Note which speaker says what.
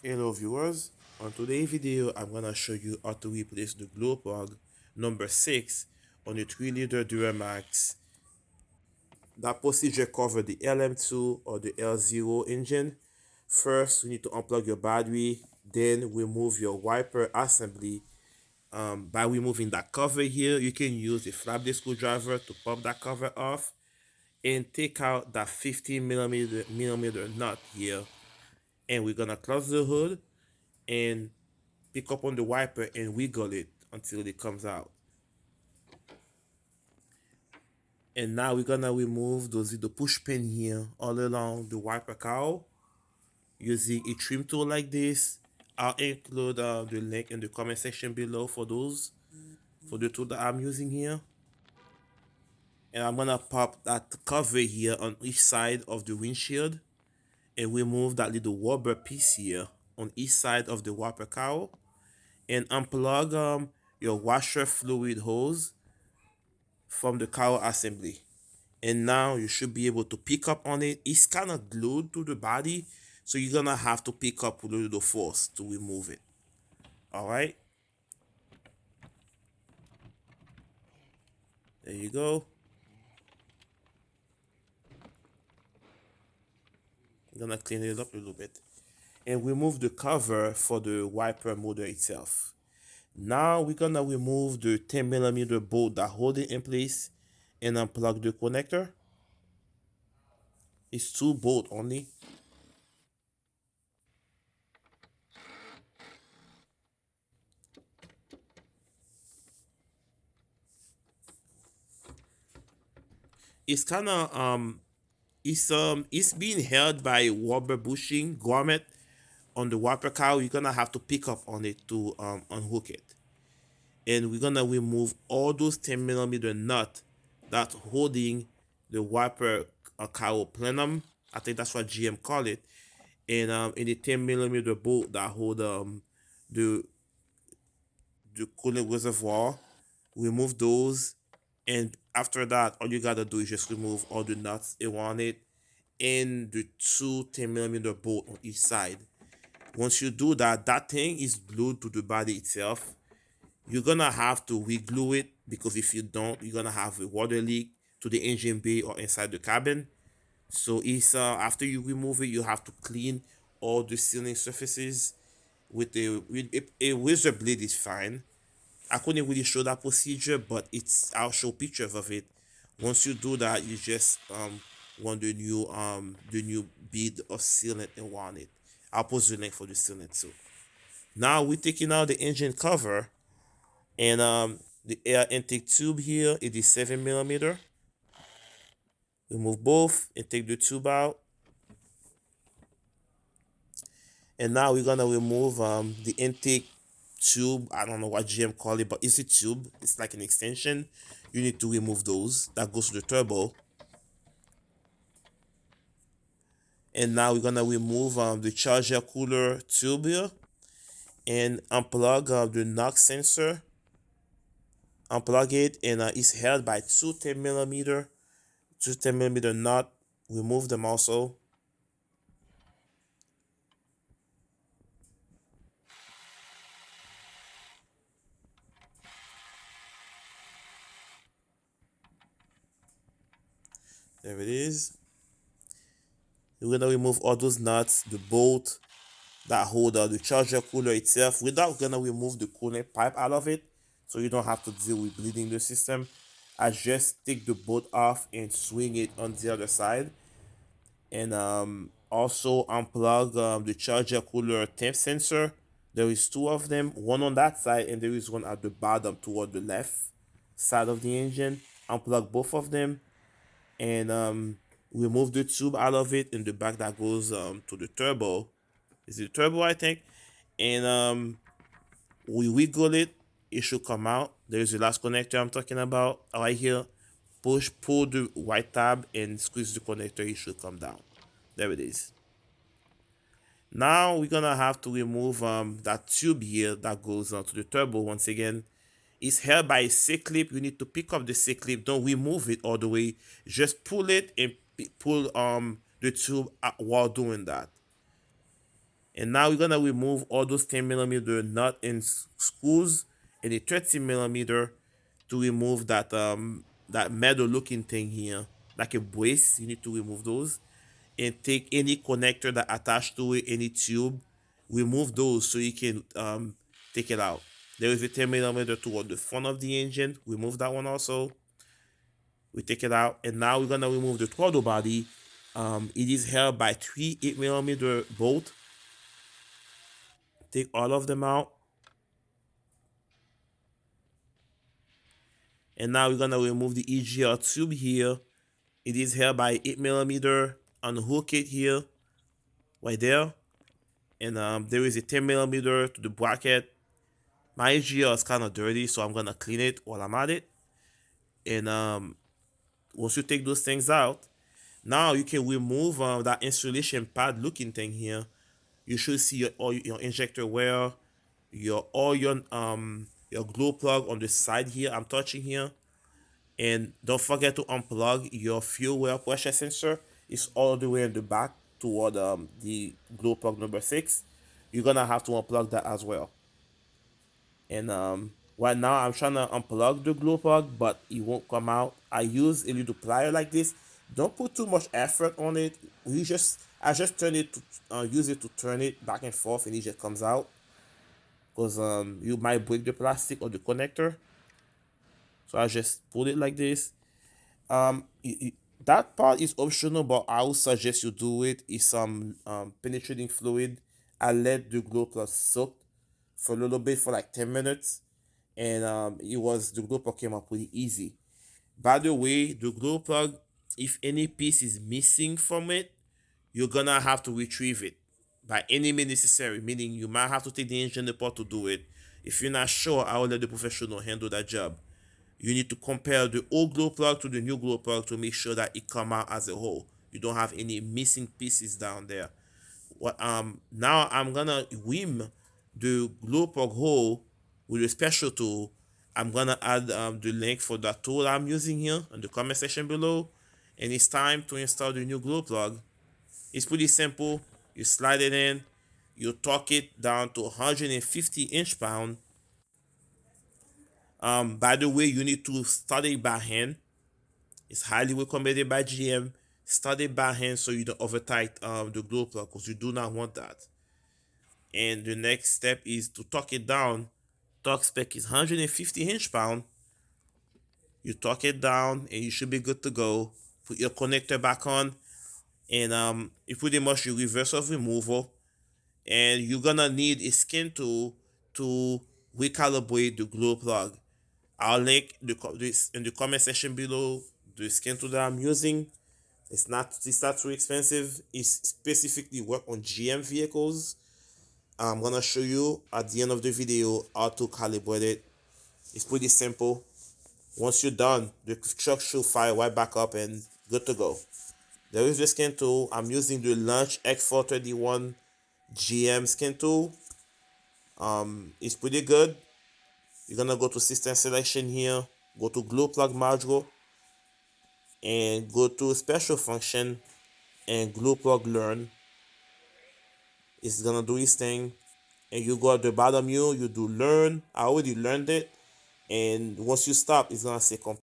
Speaker 1: Hello viewers, on today's video I'm gonna show you how to replace the glow plug number 6 on the 3-liter Duramax. That procedure covers the LM2 or the LZO engine. First, you need to unplug your battery, then remove your wiper assembly. By removing that cover here, you can use a flat blade screwdriver to pop that cover off and take out that 15 millimeter nut here. And we're gonna close the hood and pick up on the wiper and wiggle it until it comes out. And now we're gonna remove those little push pin here all along the wiper cowl using a trim tool like this. I'll include the link in the comment section below for the tool that I'm using here. And I'm gonna pop that cover here on each side of the windshield and remove that little rubber piece here on each side of the wiper cowl and unplug your washer fluid hose from the cowl assembly. And now you should be able to pick up on it. It's kind of glued to the body, so you're gonna have to pick up with a little force to remove it. All right, there you go. I'm gonna clean it up a little bit and remove the cover for the wiper motor itself. Now we're gonna remove the 10 millimeter bolt that hold it in place and unplug the connector. It's two bolt only. It's kind of it's being held by rubber bushing grommet on the wiper cowl. You're gonna have to pick up on it to unhook it, and we're gonna remove all those 10 millimeter nut that's holding the wiper cowl plenum. I think that's what GM call it, and in the 10 millimeter bolt that hold the the coolant reservoir. Remove those, and after that, all you gotta do is just remove all the nuts around it and the two 10 millimeter bolt on each side. Once you do that, that thing is glued to the body itself. You're gonna have to re-glue it because if you don't, you're gonna have a water leak to the engine bay or inside the cabin. So it's after you remove it, you have to clean all the sealing surfaces with a razor blade is fine. I couldn't really show that procedure, but I'll show pictures of it. Once you do that, you just want the new bead of sealant around it. I'll post the link for the sealant too. Now we're taking out the engine cover and the air intake tube here. It is 7 millimeter. Remove both and take the tube out. And now we're gonna remove the intake tube. I don't know what GM call it, but it's a tube. It's like an extension. You need to remove those. That goes to the turbo. And now we're gonna remove the charger cooler tube here and unplug the knock sensor. Unplug it, and it's held by two 10 millimeter nut. Remove them also. There it is. We're gonna remove all those nuts, the bolt that hold the charger cooler itself. Without gonna remove the coolant pipe out of it, so you don't have to deal with bleeding the system. I just take the bolt off and swing it on the other side, and also unplug the charger cooler temp sensor. There is two of them, one on that side, and there is one at the bottom toward the left side of the engine. Unplug both of them and remove the tube out of it in the back that goes to the turbo. Is it turbo, I think? And we wiggle it, it should come out. There's the last connector I'm talking about right here. Pull the white tab and squeeze the connector, it should come down. There it is. Now we're gonna have to remove that tube here that goes to the turbo. Once again, it's held by a C-clip. You need to pick up the C-clip. Don't remove it all the way. Just pull it and pull the tube while doing that. And now we're gonna remove all those 10 millimeter nut and screws and a 30 millimeter to remove that metal looking thing here, like a brace. You need to remove those and take any connector that attached to it, any tube, remove those so you can take it out. There is a 10 millimeter toward the front of the engine. Remove that one also. We take it out, and now we're gonna remove the throttle body. It is held by three 8 millimeter bolt. Take all of them out, and now we're gonna remove the EGR tube here. It is held by 8 millimeter. Unhook it here, right there, and there is a 10 millimeter to the bracket. My EGR is kind of dirty, so I'm gonna clean it while I'm at it. And once you take those things out, now you can remove that installation pad looking thing here. You should see your injector wear, your glow plug on the side here. I'm touching here, and don't forget to unplug your fuel well pressure sensor. It's all the way in the back toward the glow plug number 6. You're gonna have to unplug that as well. And right now I'm trying to unplug the glow plug, but it won't come out. I use a little plier like this. Don't put too much effort on it. I just turn it to use it to turn it back and forth, and it just comes out. Because you might break the plastic or the connector. So I just put it like this. That part is optional, but I would suggest you do it. Is some penetrating fluid. I let the glow plug soak for a little bit for like 10 minutes, and the glow plug came up pretty easy. By the way, the glow plug, if any piece is missing from it, you're gonna have to retrieve it by any means necessary, meaning you might have to take the engine apart to do it. If you're not sure, I will let the professional handle that job. You need to compare the old glow plug to the new glow plug to make sure that it come out as a whole. You don't have any missing pieces down there. Now I'm gonna rim the glow plug hole with a special tool. I'm gonna add the link for that tool I'm using here in the comment section below. And it's time to install the new glow plug. It's pretty simple. You slide it in, you torque it down to 150 inch-pound. By the way, you need to start it by hand. It's highly recommended by GM. Start it by hand so you don't over tight the glow plug, because you do not want that. And the next step is to torque it down. Torque spec is 150 inch-pound. You torque it down and you should be good to go. Put your connector back on, and you pretty much your reverse of removal. And you're gonna need a skin tool to recalibrate the glow plug. I'll link this in the comment section below. The skin tool that I'm using, it's not too expensive. It's specifically work on GM vehicles. I'm gonna show you at the end of the video how to calibrate it. It's pretty simple. Once you're done, the truck should fire right back up and good to go. There is the skin tool. I'm using the Launch X431 GM skin tool. It's pretty good. You're gonna go to system selection here, go to glow plug module, and go to special function and glow plug learn. It's gonna do its thing, and you go at the bottom, you do learn. I already learned it, and once you stop, it's gonna say